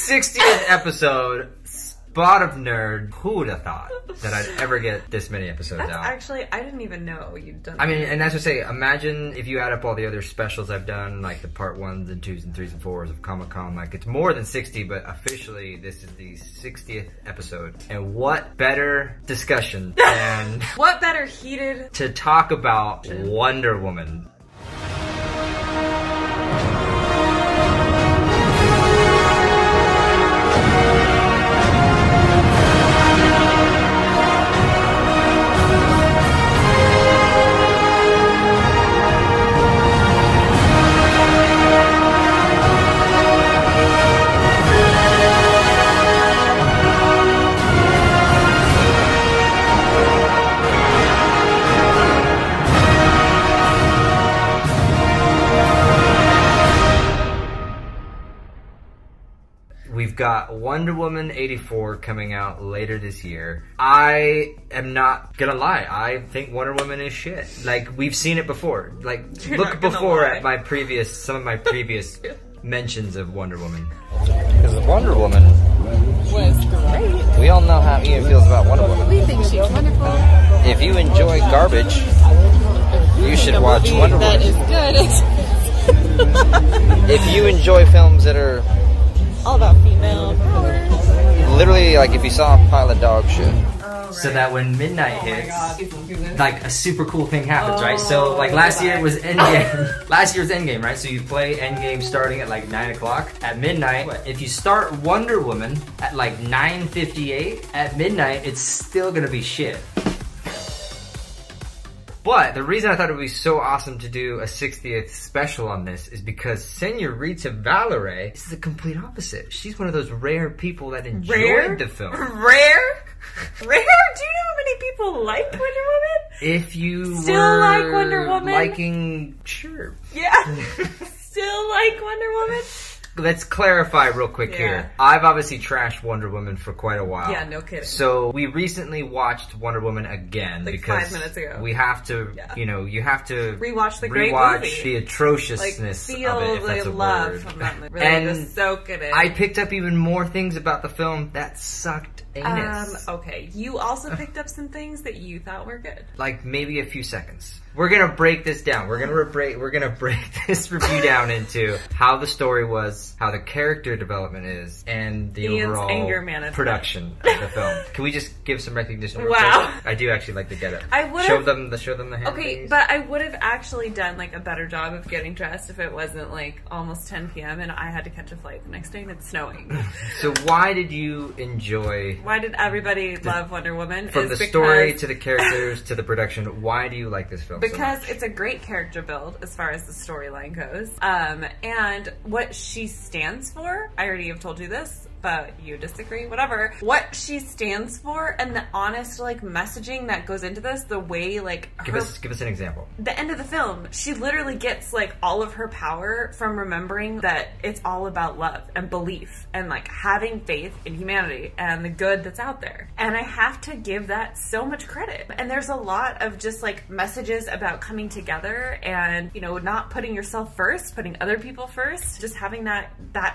60th episode. Spot of nerd. Who would have thought that I'd ever get this many episodes out? Actually, I didn't even know you'd done that. I mean, and that's what I say, imagine if you add up all the other specials I've done, like the part 1s and 2s and 3s and 4s of Comic-Con, like it's more than 60, but officially this is the 60th episode. And what better discussion than... what better heated... to talk about Wonder Woman. We've got Wonder Woman 84 coming out later this year. I am not gonna lie, I think Wonder Woman is shit. Like, we've seen it before. Like, look before at my previous, some of my previous mentions of Wonder Woman. Because Wonder Woman was great. We all know how Ian feels about Wonder Woman. We think she's wonderful. If you enjoy garbage, you should watch Wonder Woman. That is good. If you enjoy films that are all about female power. Literally, like if you saw a pile of dog shit. So that when midnight hits, like a super cool thing happens, right? So like last year was Endgame. Last year's Endgame, right? So you play Endgame starting at like 9 o'clock. At midnight, if you start Wonder Woman at like 9:58, at midnight, it's still gonna be shit. But the reason I thought it would be so awesome to do a 60th special on this is because Señorita Valerie is the complete opposite. She's one of those rare people that enjoyed the film. Rare? Do you know how many people like Wonder Woman? If you still like Wonder Woman, liking, sure. Yeah. Still like Wonder Woman? Let's clarify real quick here. I've obviously trashed Wonder Woman for quite a while. Yeah, no kidding. So we recently watched Wonder Woman again like because 5 minutes ago. We have to, you know, you have to rewatch the great movie. The atrociousness like, feel of it, if that's a love word. From that movie. Really and just soak it in. I picked up even more things about the film that sucked anus. Okay, you also picked up some things that you thought were good. Like maybe a few seconds. We're gonna break this down. We're gonna break this review down into how the story was, how the character development is, and the Ian's overall anger management. Production of the film. Can we just give some recognition? Wow. I do actually like to get it. I would show them the hand. Okay, but I would have actually done like a better job of getting dressed if it wasn't like almost 10 p.m. and I had to catch a flight the next day and it's snowing. So why did you enjoy? Why did everybody love Wonder Woman? From the story to the characters to the production, why do you like this film? Because it's a great character build as far as the storyline goes. And what she stands for, I already have told you this, but you disagree, whatever. What she stands for and the honest like messaging that goes into this, the way like give us an example. The end of the film, she literally gets like all of her power from remembering that it's all about love and belief and like having faith in humanity and the good that's out there. And I have to give that so much credit. And there's a lot of just like messages about coming together and, you know, not putting yourself first, putting other people first, just having that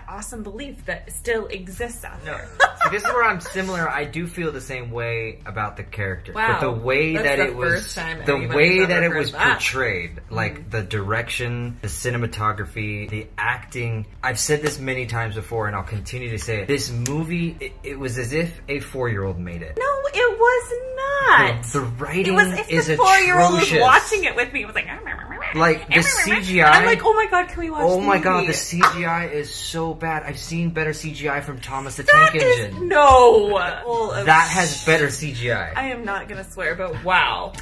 awesome belief that still exists out there. So this is where I'm similar. I do feel the same way about the character. Wow. But the way That's that the it was first time the way that it heard was that. portrayed, like the direction, the cinematography, the acting. I've said this many times before and I'll continue to say it. This movie, it was as if a 4-year-old made it. No, it was not. The writing it was if is the 4-year-old was atrocious. watching it with me. It was like the CGI. And I'm like, oh my god, can we watch Oh the my movie? god, the CGI is so bad. I've seen better CGI from Thomas the Tank Engine. No. That has better CGI. I am not gonna swear, but wow.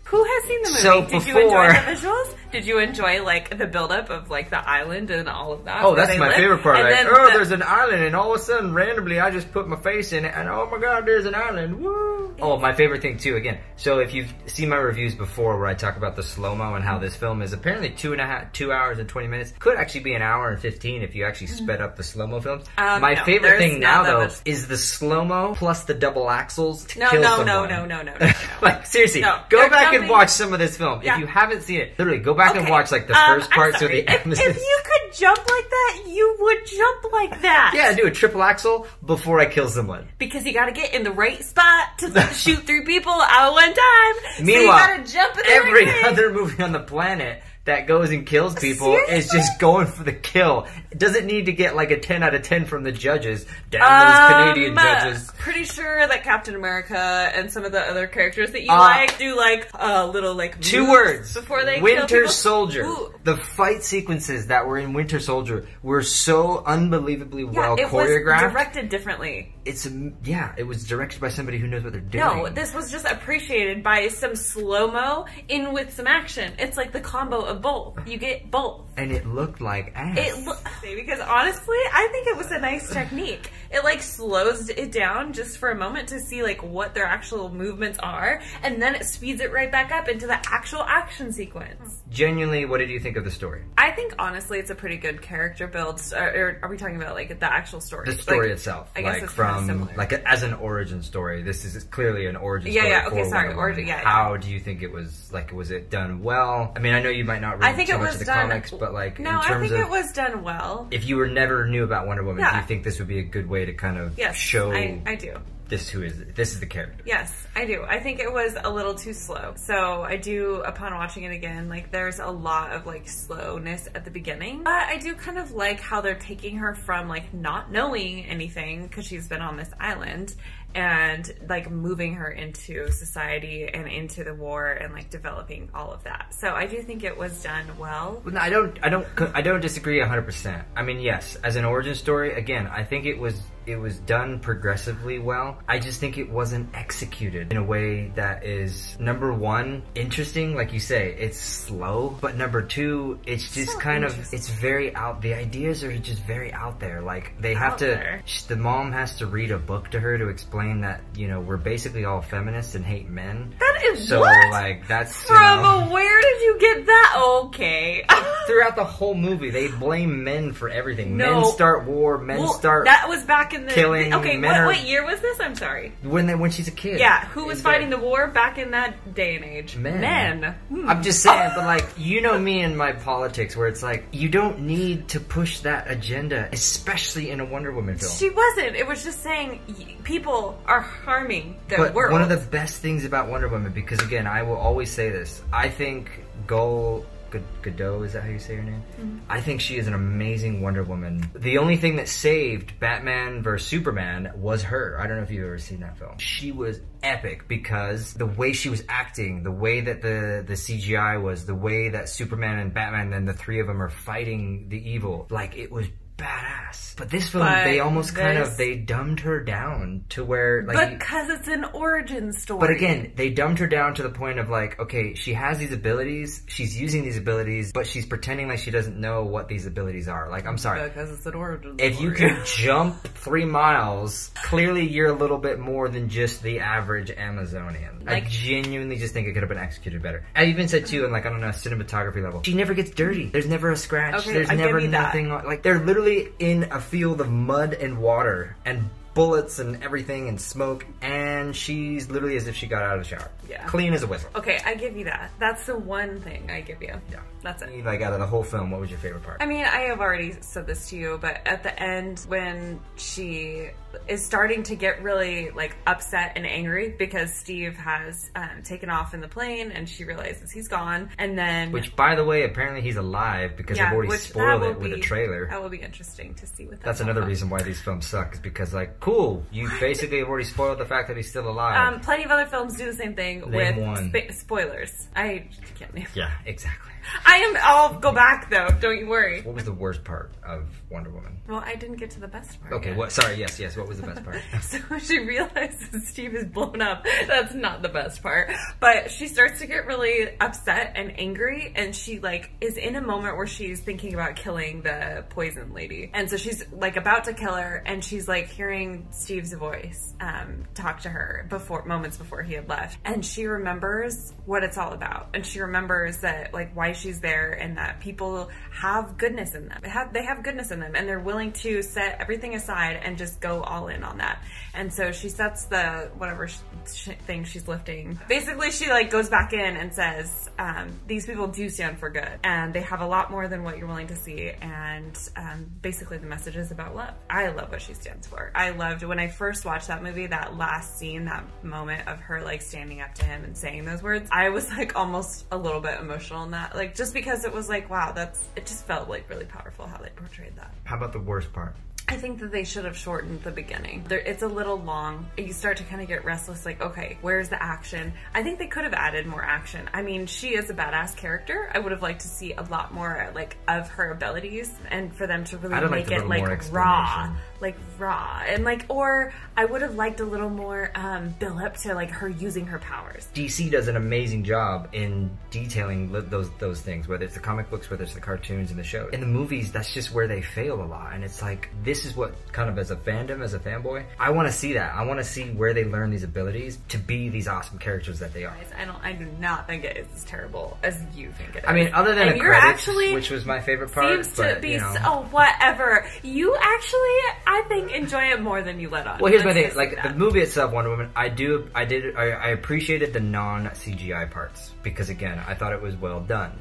Who has seen the movie? So Did you enjoy the visuals? Did you enjoy like the buildup of like the island and all of that? Oh, that's my favorite part. Like, there's an island, and all of a sudden, randomly, I just put my face in it, and oh my god, there's an island. Woo! Oh, my favorite thing too. Again, so if you've seen my reviews before, where I talk about the slow mo and how this film is apparently 2 hours and 20 minutes, could actually be an hour and 15 if you actually sped up the slow mo films. My favorite thing now though is the slow mo plus the double axles to kill someone. No. Like seriously, go back and watch some of this film. Yeah. If you haven't seen it, literally go back and watch like the first parts of the episode. If you could jump like that, you would jump like that. Yeah, do a triple axel before I kill someone. Because you gotta get in the right spot to shoot 3 people at one time. Meanwhile, so you gotta jump in the every right other movie on the planet that goes and kills people Seriously? is just going for the kill. It doesn't need to get like a 10 out of 10 from the judges. Damn those Canadian judges. Pretty sure that Captain America and some of the other characters that you like do like a little like 2 words before they Winter kill people. Soldier. Ooh. The fight sequences that were in Winter Soldier were so unbelievably well it choreographed. was directed differently. It was directed by somebody who knows what they're doing. No, this was just appreciated by some slow-mo in with some action. It's like the combo of both. You get both. And it looked like ass. Because honestly, I think it was a nice technique. It like slows it down just for a moment to see like what their actual movements are, and then it speeds it right back up into the actual action sequence. Genuinely, what did you think of the story? I think honestly it's a pretty good character build. Or are we talking about like the actual story? The story itself. I guess like it's from similar. like as an origin story. This is clearly an origin story. Yeah, okay, for sorry, Wonder origin, Woman. yeah. How do you think it was like? Was it done well? I mean, I know you might not read I think too it much was of the done, comics, but like no, in terms I think of it was done well. if you were never knew about Wonder Woman, Yeah. do you think this would be a good way to kind of Yes, show? I do. This is the character. Yes, I do. I think it was a little too slow. So I do, upon watching it again, like there's a lot of like slowness at the beginning. But I do kind of like how they're taking her from like not knowing anything because she's been on this island and like moving her into society and into the war and like developing all of that. So I do think it was done well. No, I don't disagree 100%. I mean, yes, as an origin story, again, I think it was done progressively well. I just think it wasn't executed in a way that is, number one, interesting, like you say, it's slow, but number two, it's just kind of, it's very out, the ideas are just very out there. Like, they have the mom has to read a book to her to explain that, you know, we're basically all feminists and hate men. That is so, what? like, that's, From where did you get that? Okay. Throughout the whole movie, they blame men for everything. No. Men start war, men start that was back in the killing. Okay, what year was this? I'm sorry. When she's a kid. Yeah, who was fighting the war back in that day and age? Men. I'm just saying, but like, you know me and my politics, where it's like, you don't need to push that agenda, especially in a Wonder Woman film. She wasn't. It was just saying people are harming the world. One of the best things about Wonder Woman, because again, I will always say this, I think Gal Gadot, is that how you say her name? Mm-hmm. I think she is an amazing Wonder Woman. The only thing that saved Batman vs Superman was her. I don't know if you've ever seen that film. She was epic because the way she was acting, the way that the CGI was, the way that Superman and Batman and the three of them are fighting the evil, like, it was badass. But this film, they almost they dumbed her down to where, like, because it's an origin story. But again, they dumbed her down to the point of like, okay, she has these abilities, she's using these abilities, but she's pretending like she doesn't know what these abilities are. Like, I'm sorry. Because it's an origin story. If you can jump 3 miles, clearly you're a little bit more than just the average Amazonian. Like, I genuinely just think it could have been executed better. I even said too, in like, I don't know, cinematography level, she never gets dirty. There's never a scratch. Okay, there's never nothing. Like, they're literally in a field of mud and water and bullets and everything and smoke, and she's literally as if she got out of the shower. Yeah. Clean as a whistle. Okay, I give you that. That's the one thing I give you. Yeah. That's it. Like, out of the whole film, what was your favorite part? I mean, I have already said this to you, but at the end when she is starting to get really like upset and angry because Steve has taken off in the plane and she realizes he's gone, and then... Which, by the way, apparently he's alive because I've already spoiled it with a trailer. That will be interesting to see what that's another reason why these films suck, is because, like, cool, you basically have already spoiled the fact that he's still alive. Plenty of other films do the same thing with spoilers. I can't name. Yeah, exactly. I'll go back though. Don't you worry. What was the worst part of Wonder Woman? Well, I didn't get to the best part. Okay, what? Sorry, yes. What was the best part? So she realizes Steve is blown up. That's not the best part. But she starts to get really upset and angry, and she like is in a moment where she's thinking about killing the poison lady. And so she's like about to kill her, and she's like hearing hearing Steve's voice talk to her moments before he had left, and she remembers what it's all about, and she remembers that like why she's there, and that people have goodness in them. They have goodness in them, and they're willing to set everything aside and just go all in on that. And so she sets the whatever thing she's lifting. Basically, she like goes back in and says, these people do stand for good, and they have a lot more than what you're willing to see. And basically, the message is about love. I love what she stands for. I loved when I first watched that movie, that last scene, that moment of her like standing up to him and saying those words. I was like almost a little bit emotional in that, like just because it was like, wow, it just felt like really powerful how they portrayed that. How about the worst part? I think that they should have shortened the beginning. It's a little long. You start to kind of get restless, like, okay, where's the action? I think they could have added more action. I mean, she is a badass character. I would have liked to see a lot more, like, of her abilities, and for them to really make it, like, raw. Like, raw. And, like, or I would have liked a little more build up to, like, her using her powers. DC does an amazing job in detailing those things, whether it's the comic books, whether it's the cartoons and the shows. In the movies, that's just where they fail a lot, and it's like, this is what kind of as a fandom, as a fanboy, I want to see that. I want to see where they learn these abilities to be these awesome characters that they are. I do not think it is as terrible as you think it is. I mean, other than the credits, which was my favorite part, seems to be so whatever. You actually, I think, enjoy it more than you let on. Well, here's my thing: like the movie itself, Wonder Woman, I appreciated the non-CGI parts because again, I thought it was well done.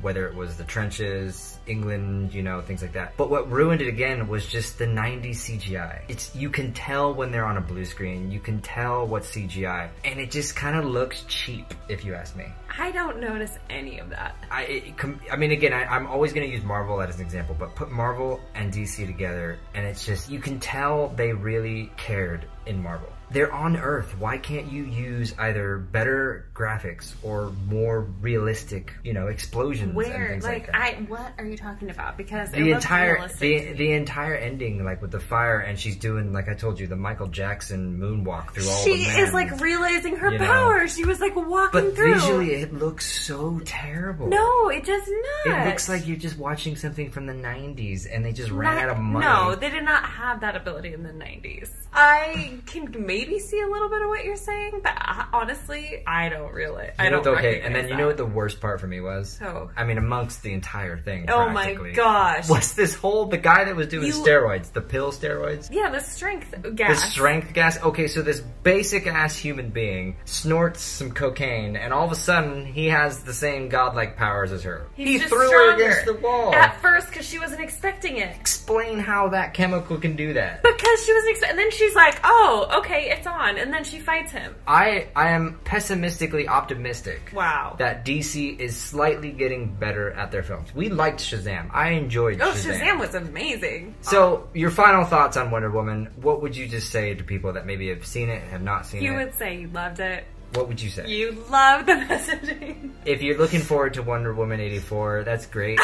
Whether it was the trenches, England, you know, things like that. But what ruined it again was just the 90s CGI. You can tell when they're on a blue screen. You can tell what's CGI. And it just kind of looks cheap, if you ask me. I don't notice any of that. I mean, again, I'm always going to use Marvel as an example, but put Marvel and DC together, and it's just, you can tell they really cared in Marvel. They're on Earth. Why can't you use either better graphics or more realistic, you know, explosions and things like that? What are you talking about? Because the entire ending, like with the fire, and she's doing, like I told you, the Michael Jackson moonwalk through all the men. She is like realizing her power. She was like walking through. But visually, it looks so terrible. No, it does not. It looks like you're just watching something from the 90s, and they just ran out of money. No, they did not have that ability in the 90s. I can maybe see a little bit of what you're saying, but honestly, I don't really. Okay, and then you know what the worst part for me was? Oh. I mean, amongst the entire thing, oh my gosh. Was the guy that was doing steroids, the pill steroids? Yeah, the strength gas. The strength gas? Okay, so this basic-ass human being snorts some cocaine, and all of a sudden, he has the same godlike powers as her. He threw her against the wall. At first, because she wasn't expecting it. Explain how that chemical can do that. Because she wasn't expecting, and then she's like, oh, okay, it's on, and then she fights him. I am pessimistically optimistic. Wow. That DC is slightly getting better at their films. We liked Shazam. I enjoyed Shazam. Oh, Shazam was amazing. So, your final thoughts on Wonder Woman, what would you just say to people that maybe have seen it, have not seen it? You would say you loved it. What would you say? You love the messaging. If you're looking forward to Wonder Woman 84, that's great.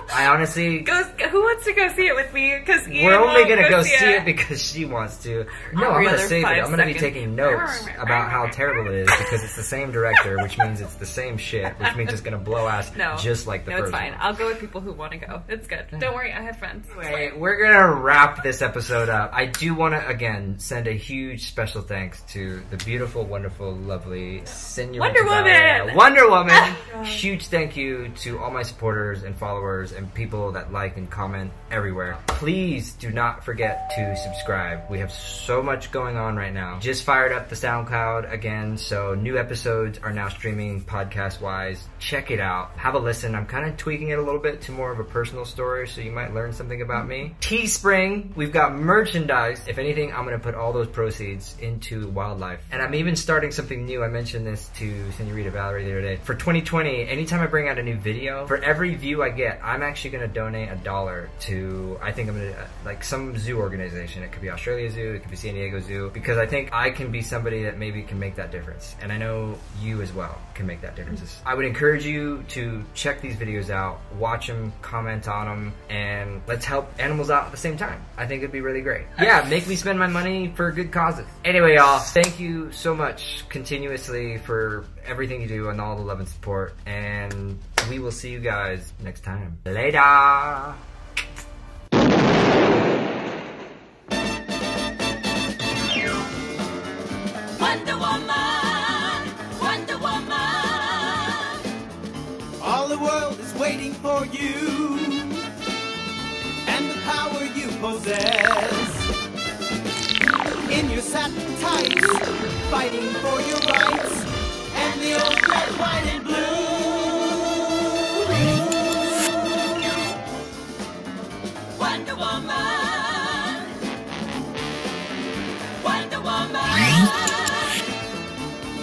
I honestly... Who wants to go see it with me? Because we're only going to go see it because she wants to. No, I'm going to save it. I'm going to be taking notes about how terrible it is because it's the same director, which means it's the same shit, which means it's going to blow ass just like the first one. No, it's fine. I'll go with people who want to go. It's good. Don't worry, I have friends. Anyway, we're going to wrap this episode up. I do want to, again, send a huge special thanks to the beautiful, wonderful, lovely Señorita Valerie. Wonder Woman! Huge thank you to all my supporters and followers and people that like and comment everywhere. Please do not forget to subscribe. We have so much going on right now. Just fired up the SoundCloud again, so new episodes are now streaming podcast-wise. Check it out. Have a listen. I'm kind of tweaking it a little bit to more of a personal story, so you might learn something about me. Teespring, we've got merchandise. If anything, I'm going to put all those proceeds into wildlife. And I'm even starting something new. I mentioned this to Señorita Valerie the other day. For 2020, anytime I bring out a new video, for every view I get, I'm actually going to donate $1 to, I think I'm going to, like some zoo organization. It could be Australia Zoo, it could be San Diego Zoo, because I think I can be somebody that maybe can make that difference. And I know you as well can make that difference. I would encourage you to check these videos out, watch them, comment on them, and let's help animals out at the same time. I think it'd be really great. Yeah, make me spend my money for good causes. Anyway, y'all, thank you so much continuously for everything you do and all the love and support, and we will see you guys next time. Later! for you and the power you possess. In your satin tights, fighting for your rights, and the old red, white, and blue. Wonder Woman, Wonder Woman.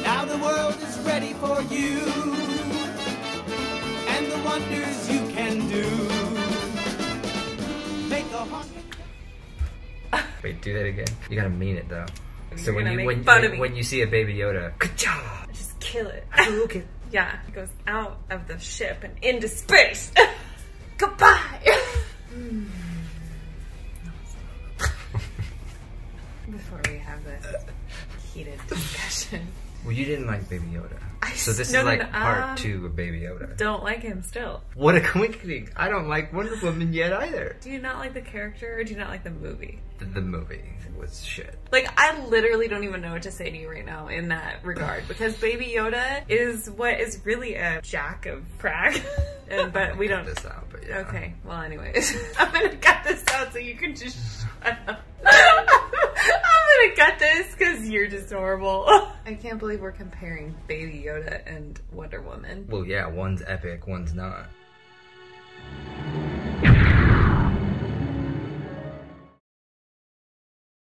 Now the world is ready for you, and the wonders you can do. Make a heart. Wait, do that again. You gotta mean it though. So You're when gonna you make fun of me. when you see a Baby Yoda, ka-cha! Just kill it. Okay. Yeah, it goes out of the ship and into space. Goodbye. Before we have this heated discussion. Well, you didn't like Baby Yoda. So this no, is like no, part 2 of Baby Yoda. Don't like him still. What a coincidence. I don't like Wonder Woman yet either. Do you not like the character or do you not like the movie? The movie was shit. Like, I literally don't even know what to say to you right now in that regard because Baby Yoda is what is really a jack of crack. But we don't. Cut this out, but yeah. Okay, well, anyways. I'm gonna cut this out so you can just shut up. I'm gonna cut this because you're just horrible. I can't believe we're comparing Baby Yoda and Wonder Woman. Well, yeah, one's epic, one's not.